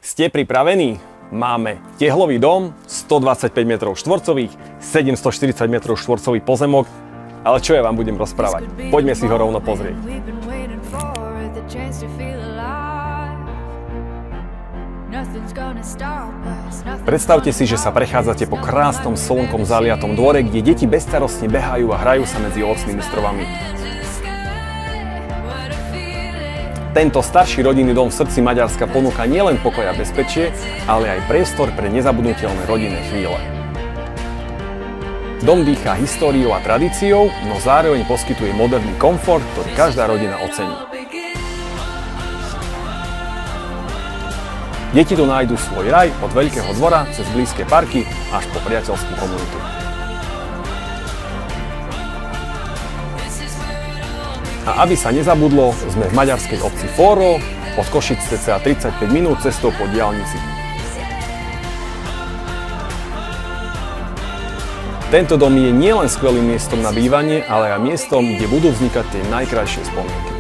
Ste pripravení? Máme tehlový dom, 125 m2, 740 m2 pozemok, ale čo ja vám budem rozprávať? Poďme si ho rovno pozrieť. Predstavte si, že sa prechádzate po krásnom slnkom zaliatom dvore, kde deti bezstarostne behajú a hrajú sa medzi ovocnými stromami. Tento starší rodinný dom v srdci Maďarska ponúka nielen pokoj a bezpečie, ale aj priestor pre nezabudnutelné rodinné chvíle. Dom dýchá históriou a tradíciou, no zároveň poskytuje moderný komfort, ktorý každá rodina ocení. Deti tu nájdu svoj raj od veľkého dvora cez blízke parky až po priateľskú komunitu. A aby sa nezabudlo, sme v maďarskej obci Fóro, od Košic cca 35 minút cestou po diaľnici. Tento dom je nielen skvelým miestom na bývanie, ale aj miestom, kde budú vznikať tie najkrajšie spomienky.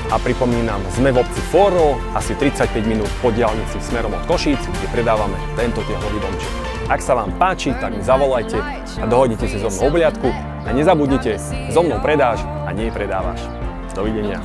A pripomínam, sme v obci Fóro, asi 35 minút po diaľnici smerom od Košíc, kde predávame tento tehlový domček. Ak sa vám páči, tak mi zavolajte a dohodnite si so mnou obhliadku a nezabudnite, so mnou predáš a nie predávaš. Dovidenia.